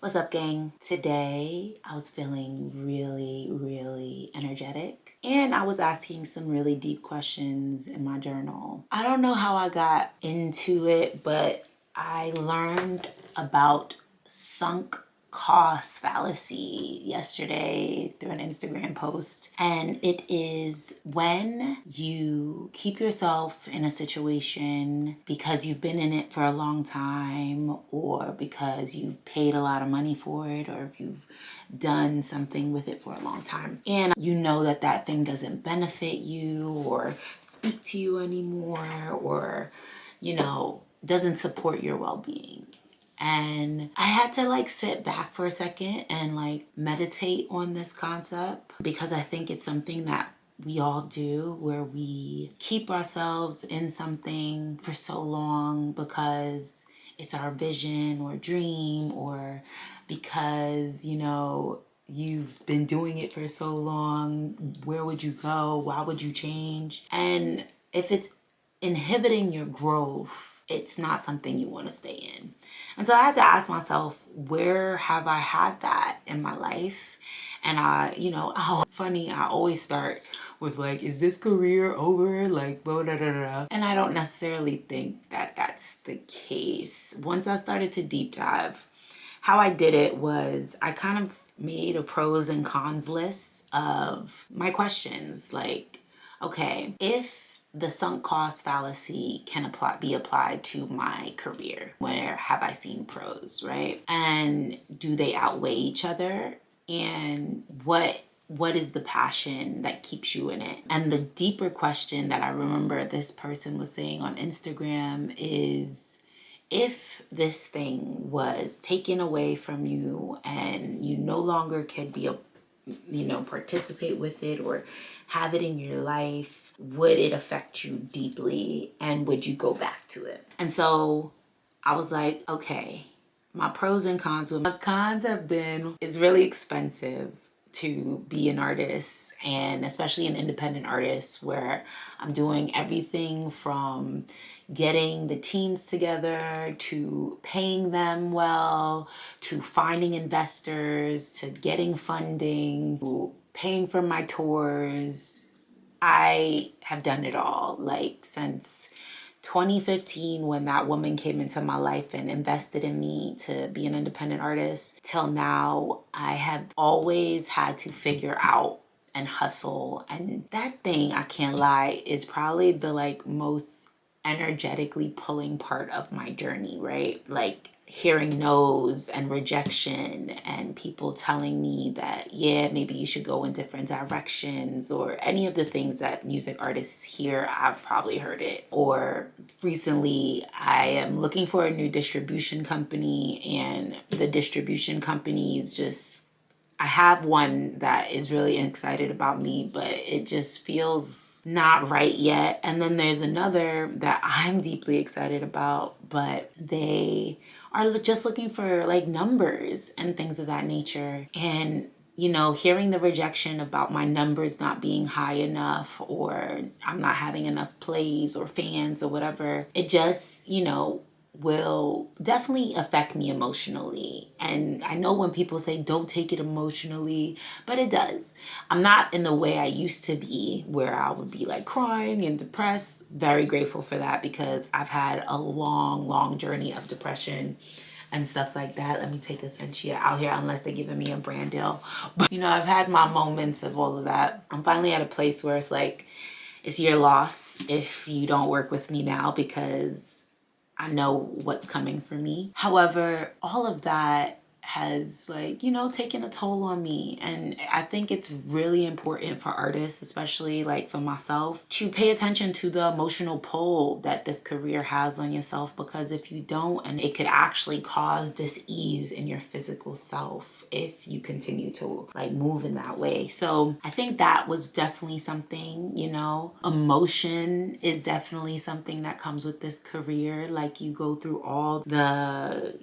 What's up, gang? Today I was feeling really energetic and I was asking some really deep questions in my journal. I don't know how I got into it, but I learned about sunk cost fallacy yesterday through an Instagram post. And it is when you keep yourself in a situation because you've been in it for a long time, or because you've paid a lot of money for it, or if you've done something with it for a long time and you know that that thing doesn't benefit you or speak to you anymore, or doesn't support your well-being. And I had to sit back for a second and meditate on this concept, because I think it's something that we all do, where we keep ourselves in something for so long because it's our vision or dream, or because you've been doing it for so long. Where would you go? Why would you change? And if it's inhibiting your growth, it's not something you want to stay in. And so I had to ask myself, where have I had that in my life? And funny, I always start with is this career over? Blah, da, da, da. And I don't necessarily think that that's the case. Once I started to deep dive, how I did it was I kind of made a pros and cons list of my questions. Okay, if the sunk cost fallacy can be applied to my career, where have I seen pros, right? And do they outweigh each other? And what is the passion that keeps you in it? And the deeper question that I remember this person was saying on Instagram is, if this thing was taken away from you and you no longer could participate with it or have it in your life, would it affect you deeply, and would you go back to it? And so I was like, okay, my pros and cons. My cons have been, it's really expensive to be an artist, and especially an independent artist, where I'm doing everything from getting the teams together, to paying them well, to finding investors, to getting funding, to paying for my tours. I have done it all, since 2015, when that woman came into my life and invested in me to be an independent artist, till now. I have always had to figure out and hustle. And that thing, I can't lie, is probably the most energetically pulling part of my journey, right? Hearing no's and rejection, and people telling me that, yeah, maybe you should go in different directions, or any of the things that music artists hear, I've probably heard it. Or recently, I am looking for a new distribution company, and the distribution companies just, I have one that is really excited about me, but it just feels not right yet. And then there's another that I'm deeply excited about, but they are just looking for numbers and things of that nature. And hearing the rejection about my numbers not being high enough, or I'm not having enough plays or fans or whatever, it just, will definitely affect me emotionally. And I know when people say don't take it emotionally, but it does. I'm not in the way I used to be, where I would be crying and depressed. Very grateful for that, because I've had a long journey of depression and stuff like that. Let me take a Sentia out here, unless they're giving me a brand deal. But I've had my moments of all of that. I'm finally at a place where it's your loss if you don't work with me now, because I know what's coming for me. However, all of that has taken a toll on me. And I think it's really important for artists, especially for myself, to pay attention to the emotional pull that this career has on yourself. Because if you don't, and it could actually cause dis-ease in your physical self if you continue to move in that way. So I think that was definitely something. Emotion is definitely something that comes with this career. You go through all the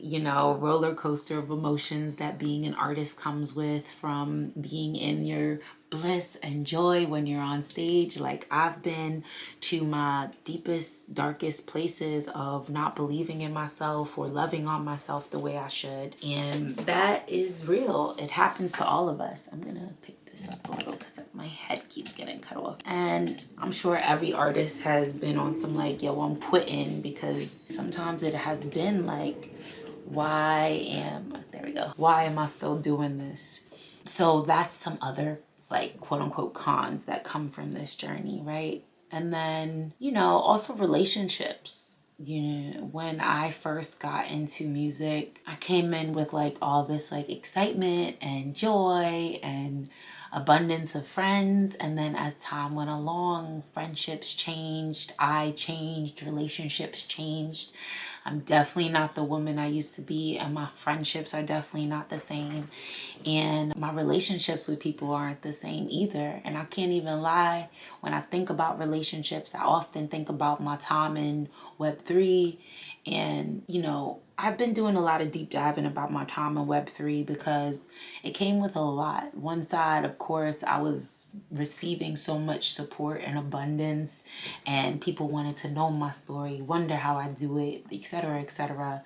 roller coaster of emotions emotions that being an artist comes with, from being in your bliss and joy when you're on stage. Like, I've been to my deepest, darkest places of not believing in myself or loving on myself the way I should. And that is real. It happens to all of us. I'm gonna pick this up a little because my head keeps getting cut off. And I'm sure every artist has been on some like, yo, I'm quitting, because sometimes it has been like, why am I still doing this? So that's some other like quote unquote cons that come from this journey, right? And then, also relationships. When I first got into music, I came in with like all this like excitement and joy and abundance of friends. And then as time went along, friendships changed, I changed, relationships changed. I'm definitely not the woman I used to be, and my friendships are definitely not the same. And my relationships with people aren't the same either. And I can't even lie, when I think about relationships, I often think about my time in Web3. And, I've been doing a lot of deep diving about my time in Web3 because it came with a lot. One side, of course, I was receiving so much support and abundance, and people wanted to know my story, wonder how I do it, etc., etc.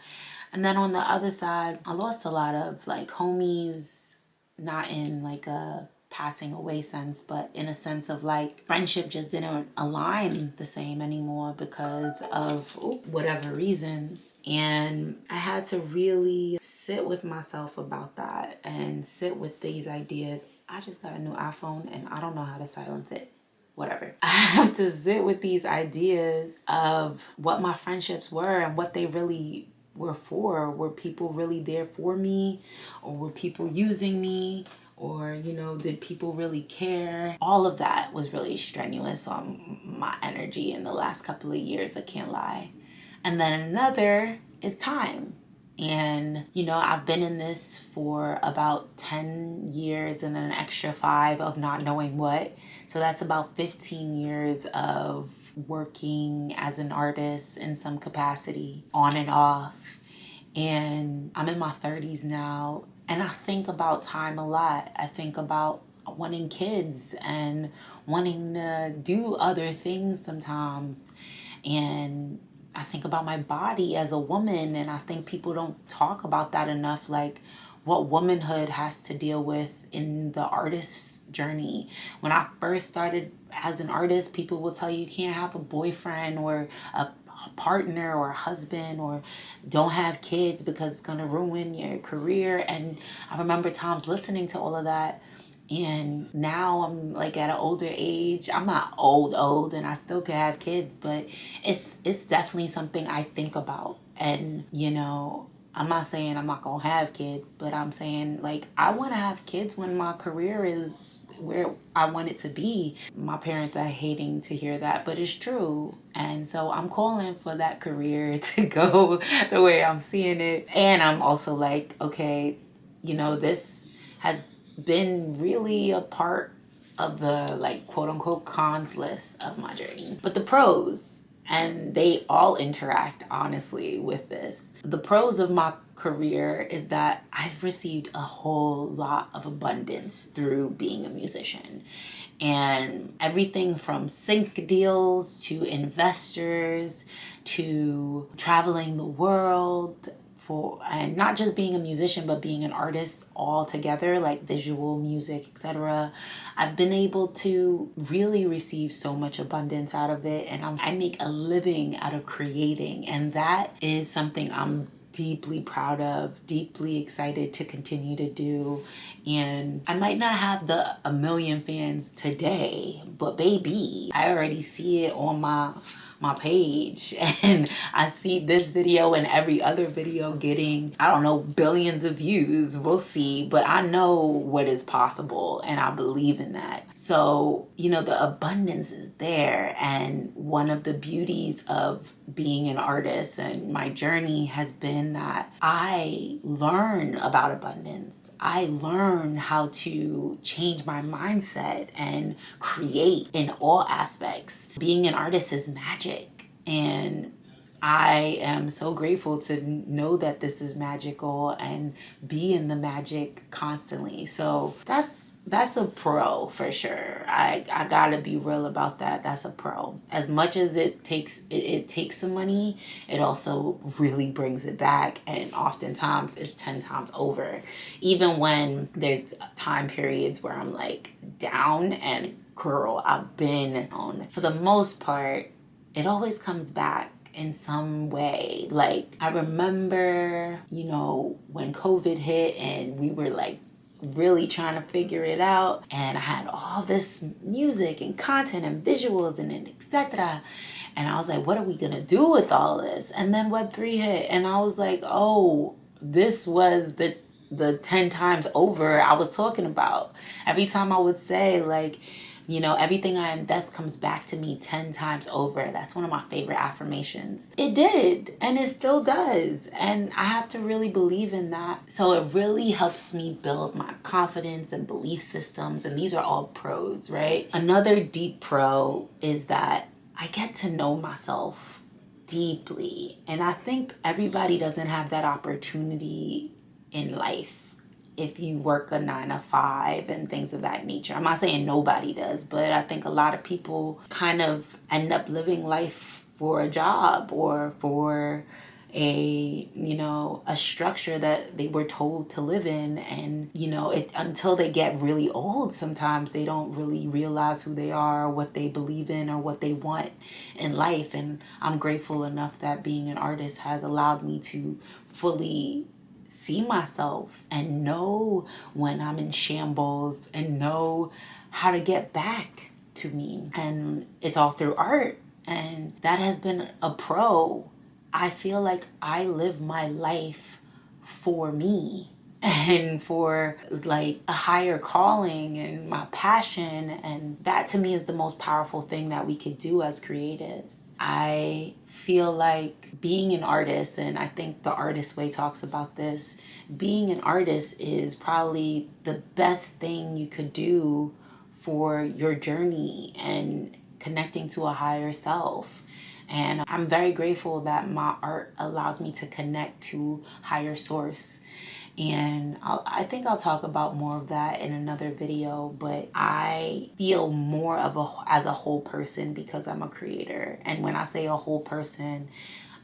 And then on the other side, I lost a lot of like homies, not in like a passing away sense, but in a sense of like friendship just didn't align the same anymore because of whatever reasons. And I had to really sit with myself about that and sit with these ideas. I just got a new iPhone and I don't know how to silence it. Whatever. I have to sit with these ideas of what my friendships were and what they really were for. Were people really there for me, or were people using me? Or, did people really care? All of that was really strenuous on my energy in the last couple of years, I can't lie. And then another is time. And, I've been in this for about 10 years and then an extra 5 of not knowing what. So that's about 15 years of working as an artist in some capacity, on and off. And I'm in my 30s now, and I think about time a lot. I think about wanting kids and wanting to do other things sometimes. And I think about my body as a woman, and I think people don't talk about that enough, like what womanhood has to deal with in the artist's journey. When I first started as an artist, people will tell you can't have a boyfriend or a partner or a husband, or don't have kids because it's going to ruin your career. And I remember times listening to all of that. And now I'm like at an older age. I'm not old, and I still could have kids, but it's definitely something I think about. And, I'm not saying I'm not going to have kids, but I'm saying like I want to have kids when my career is where I want it to be. My parents are hating to hear that, but it's true. And so I'm calling for that career to go the way I'm seeing it. And I'm also like, okay, this has been really a part of the like quote unquote cons list of my journey. But the pros, and they all interact honestly with this. The pros of my career is that I've received a whole lot of abundance through being a musician. And everything from sync deals to investors to traveling the world, and not just being a musician, but being an artist all together, like visual, music, etc. I've been able to really receive so much abundance out of it, and I make a living out of creating, and that is something I'm deeply proud of, deeply excited to continue to do. And I might not have the 1 million fans today, but baby, I already see it on my page, and I see this video and every other video getting, I don't know, billions of views. We'll see, but I know what is possible and I believe in that. So, the abundance is there. And one of the beauties of being an artist and my journey has been that I learn about abundance. I learn how to change my mindset and create in all aspects. Being an artist is magic. And I am so grateful to know that this is magical and be in the magic constantly. So that's a pro for sure. I gotta be real about that. That's a pro. As much as it takes some money, it also really brings it back, and oftentimes it's 10 times over. Even when there's time periods where I'm like down, and girl, I've been on, for the most part, it always comes back in some way. Like, I remember, when COVID hit and we were like really trying to figure it out, and I had all this music and content and visuals and etc. And I was like, what are we gonna do with all this? And then Web3 hit, and I was like, oh, this was the 10 times over I was talking about. Every time I would say, like, everything I invest comes back to me 10 times over. That's one of my favorite affirmations. It did, and it still does. And I have to really believe in that. So it really helps me build my confidence and belief systems. And these are all pros, right? Another deep pro is that I get to know myself deeply. And I think everybody doesn't have that opportunity in life if you work a 9 to 5 and things of that nature. I'm not saying nobody does, but I think a lot of people kind of end up living life for a job or for a structure that they were told to live in. And until they get really old, sometimes they don't really realize who they are, what they believe in, or what they want in life. And I'm grateful enough that being an artist has allowed me to fully see myself and know when I'm in shambles and know how to get back to me. And it's all through art. And that has been a pro. I feel like I live my life for me and for like a higher calling and my passion. And that to me is the most powerful thing that we could do as creatives. I feel like being an artist, and I think the Artist Way talks about this, being an artist is probably the best thing you could do for your journey and connecting to a higher self. And I'm very grateful that my art allows me to connect to higher source. And I think I'll talk about more of that in another video, but I feel more as a whole person because I'm a creator. And when I say a whole person,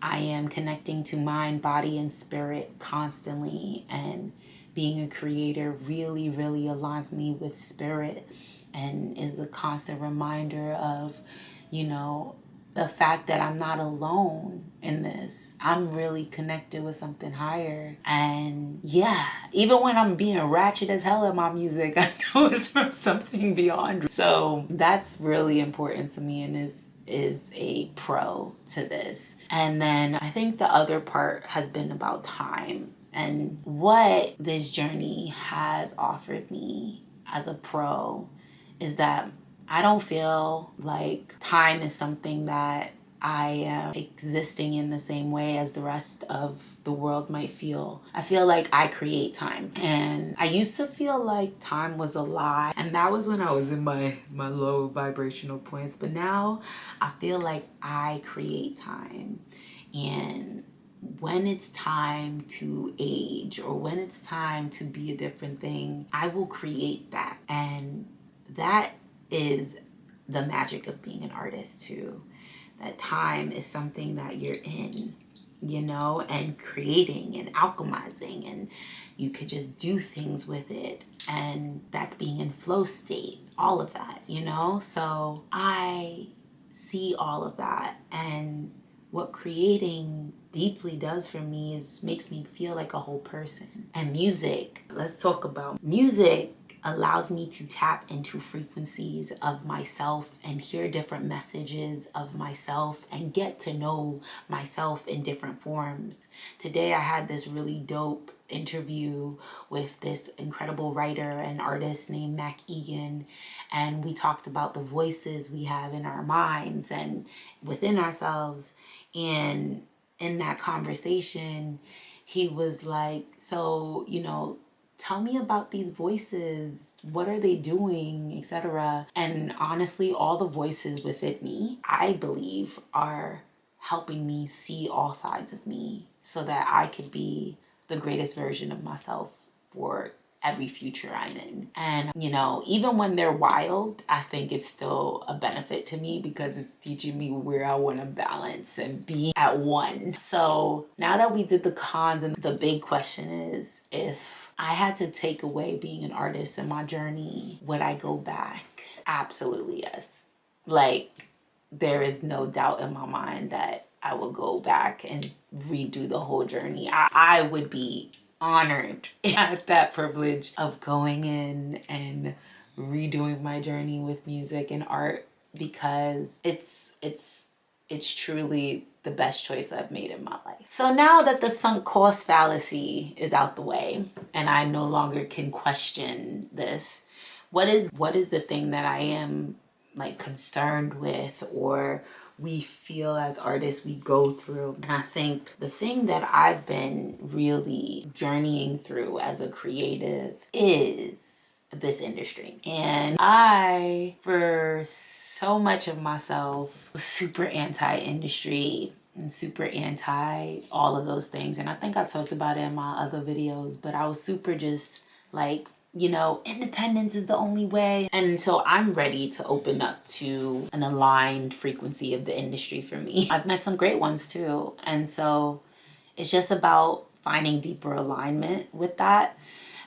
I am connecting to mind, body, and spirit constantly. And being a creator really, really aligns me with spirit and is a constant reminder of, the fact that I'm not alone in this. I'm really connected with something higher. And yeah, even when I'm being ratchet as hell in my music, I know it's from something beyond. So that's really important to me and is a pro to this. And then I think the other part has been about time and what this journey has offered me as a pro is that I don't feel like time is something that I am existing in the same way as the rest of the world might feel. I feel like I create time. And I used to feel like time was a lie. And that was when I was in my low vibrational points. But now I feel like I create time. And when it's time to age or when it's time to be a different thing, I will create that. And that is the magic of being an artist too. That time is something that you're in, and creating and alchemizing, and you could just do things with it. And that's being in flow state, all of that, So I see all of that. And what creating deeply does for me is makes me feel like a whole person. And music, let's talk about music. Allows me to tap into frequencies of myself and hear different messages of myself and get to know myself in different forms. Today I had this really dope interview with this incredible writer and artist named Mac Egan, and we talked about the voices we have in our minds and within ourselves. And in that conversation, he was like, so, tell me about these voices. What are they doing, etc. And honestly, all the voices within me, I believe, are helping me see all sides of me so that I could be the greatest version of myself for every future I'm in. And, you know, even when they're wild, I think it's still a benefit to me because it's teaching me where I want to balance and be at one. So now that we did the cons, and the big question is, if I had to take away being an artist in my journey, would I go back? Absolutely yes. Like, there is no doubt in my mind that I will go back and redo the whole journey. I would be honored at that privilege of going in and redoing my journey with music and art, because it's truly the best choice I've made in my life. So now that the sunk cost fallacy is out the way and I no longer can question this, what is the thing that I am like concerned with, or we feel as artists we go through? And I think the thing that I've been really journeying through as a creative is this industry. And I, for so much of myself, was super anti-industry and super anti all of those things. And I think I talked about it in my other videos, but I was super just like, you know, independence is the only way. And so I'm ready to open up to an aligned frequency of the industry for me. I've met some great ones too. And so it's just about finding deeper alignment with that.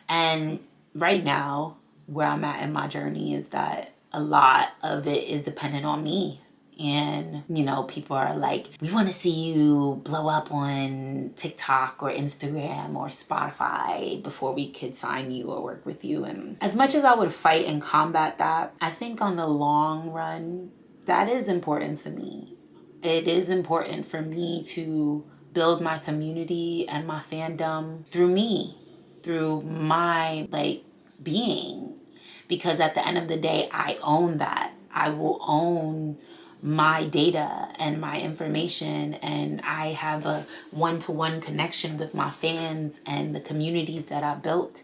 And right now, where I'm at in my journey is that a lot of it is dependent on me. And, you know, people are like, we want to see you blow up on TikTok or Instagram or Spotify before we could sign you or work with you. And as much as I would fight and combat that, I think on the long run, that is important to me. It is important for me to build my community and my fandom through me, through my like being. Because at the end of the day, I own that. I will own my data and my information, and I have a one-to-one connection with my fans and the communities that I built.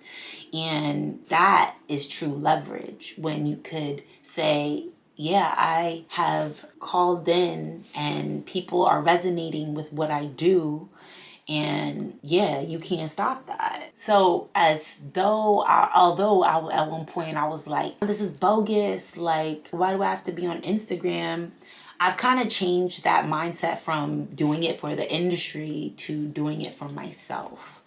And that is true leverage, when you could say, yeah, I have called in and people are resonating with what I do. And yeah, you can't stop that. So as though, although at one point I was like, this is bogus. Like, why do I have to be on Instagram? I've kind of changed that mindset from doing it for the industry to doing it for myself,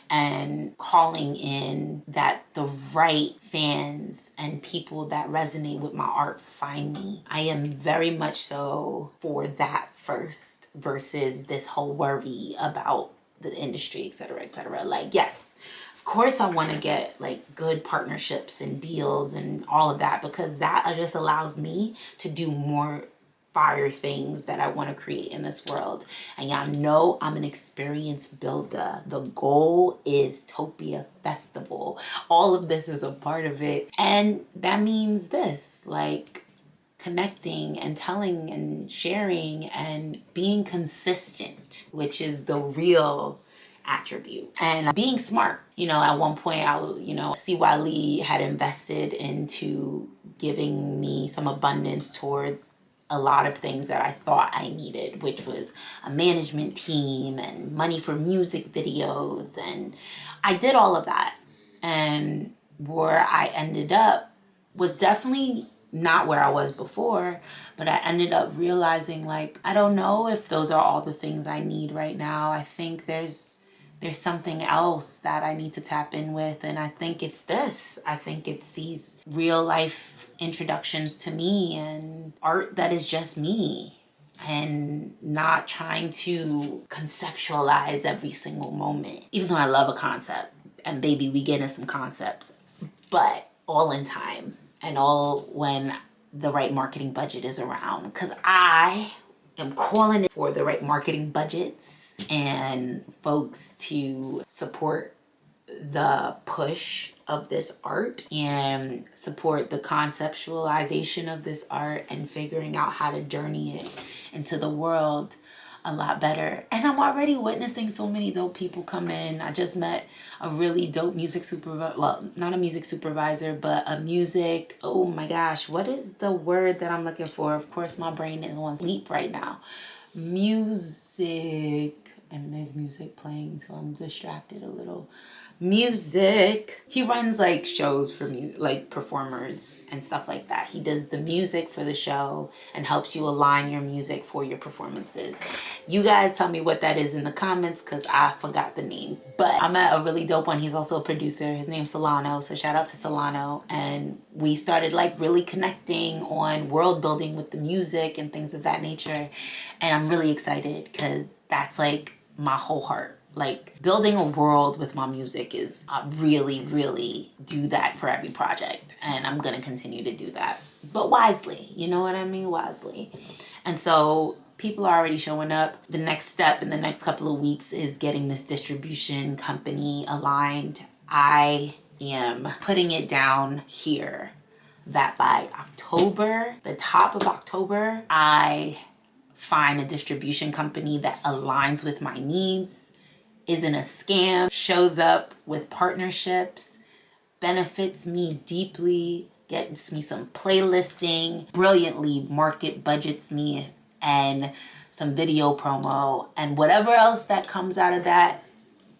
and calling in that the right fans and people that resonate with my art find me. I am very much so for that first, versus this whole worry about the industry, et cetera, et cetera. Like, yes, of course I want to get like good partnerships and deals and all of that, because that just allows me to do more fire things that I want to create in this world. And y'all know I'm an experience builder. The goal is Topia Festival. All of this is a part of it. And that means this, like, connecting and telling and sharing and being consistent, which is the real attribute, and being smart. You know, at one point CY Lee had invested into giving me some abundance towards a lot of things that I thought I needed, which was a management team and money for music videos. And I did all of that. And where I ended up was definitely not where I was before, but I ended up realizing, like, I don't know if those are all the things I need right now. I think there's something else that I need to tap in with. And I think it's this. I think it's these real life introductions to me and art that is just me, and not trying to conceptualize every single moment. Even though I love a concept, and baby, we get in some concepts, but all in time and all when the right marketing budget is around. Because I am calling it for the right marketing budgets and folks to support the push of this art and support the conceptualization of this art and figuring out how to journey it into the world a lot better. And I'm already witnessing so many dope people come in. I just met a really dope music supervisor, well, not a music supervisor, but a music, oh my gosh, what is the word that I'm looking for? Of course, my brain is on sleep right now. music, and there's music playing, so I'm distracted a little. Music. He runs like shows for like performers and stuff like that. He does the music for the show and helps you align your music for your performances. You guys tell me what that is in the comments because I forgot the name. But I met a really dope one. He's also a producer. His name's Solano. So shout out to Solano. And we started like really connecting on world building with the music and things of that nature. And I'm really excited because that's like my whole heart. Like building a world with my music is really do that for every project, and I'm gonna continue to do that, but wisely, you know what I mean? Wisely. And so people are already showing up. The next step in the next couple of weeks is getting this distribution company aligned. I am putting it down here that by October, the top of October, I find a distribution company that aligns with my needs, isn't a scam, shows up with partnerships, benefits me deeply, gets me some playlisting, brilliantly market budgets me, and some video promo, and whatever else that comes out of that,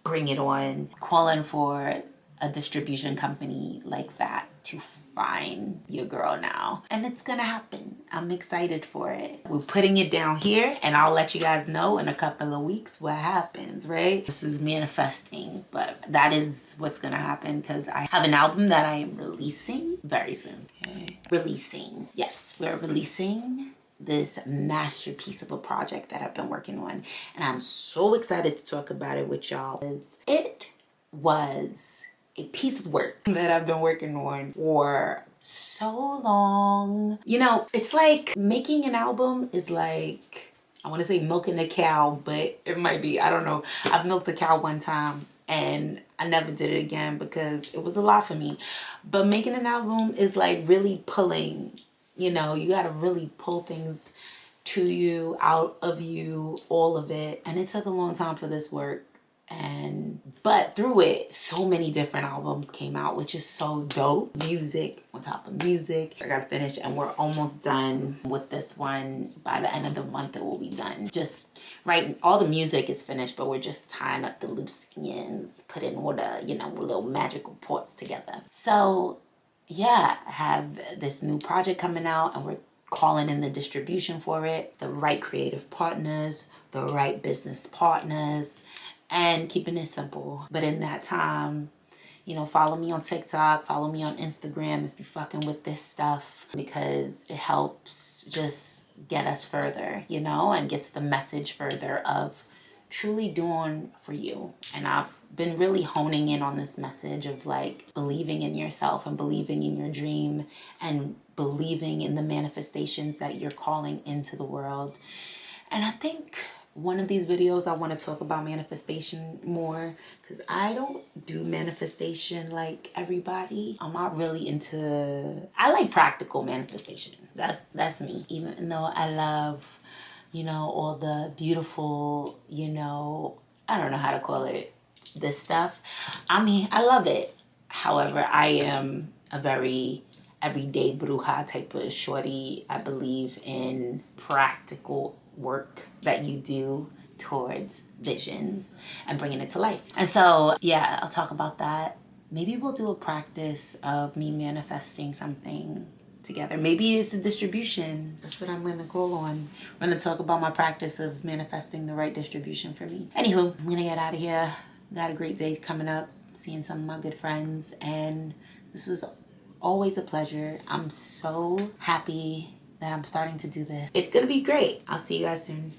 bring it on. Calling for a distribution company like that to find your girl now. And it's gonna happen. I'm excited for it. We're putting it down here, and I'll let you guys know in a couple of weeks what happens, right? This is manifesting, but that is what's gonna happen because I have an album that I am releasing very soon. Okay. Releasing. Yes, we're releasing this masterpiece of a project that I've been working on, and I'm so excited to talk about it with y'all. It was a piece of work that I've been working on for so long. You know, it's like making an album is like, I want to say milking a cow, but it might be, I don't know. I've milked a cow one time and I never did it again because it was a lot for me. But making an album is like really pulling, you know, you got to really pull things to you, out of you, all of it. And it took a long time for this work. But through it, so many different albums came out, which is so dope. Music on top of music. I gotta finish, and we're almost done with this one. By the end of the month, it will be done. Just right, all the music is finished, but we're just tying up the loose ends, putting all the, you know, little magical parts together. So yeah, I have this new project coming out, and we're calling in the distribution for it, the right creative partners, the right business partners, and keeping it simple. But in that time, you know, follow me on TikTok, follow me on Instagram if you're fucking with this stuff, because it helps just get us further, you know, and gets the message further of truly doing for you. And I've been really honing in on this message of like believing in yourself and believing in your dream and believing in the manifestations that you're calling into the world. And I think one of these videos I want to talk about manifestation more, because I don't do manifestation like everybody. I'm not really into, I like practical manifestation. That's me. Even though I love, you know, all the beautiful, you know, I don't know how to call it, this stuff. I mean, I love it. However, I am a very everyday bruja type of shorty. I believe in practical work that you do towards visions and bringing it to life. And so, yeah, I'll talk about that. Maybe we'll do a practice of me manifesting something together. Maybe it's a distribution. That's what I'm gonna call on. I'm gonna talk about my practice of manifesting the right distribution for me. Anywho, I'm gonna get out of here. Got a great day coming up, seeing some of my good friends, and this was always a pleasure. I'm so happy that I'm starting to do this. It's gonna be great. I'll see you guys soon.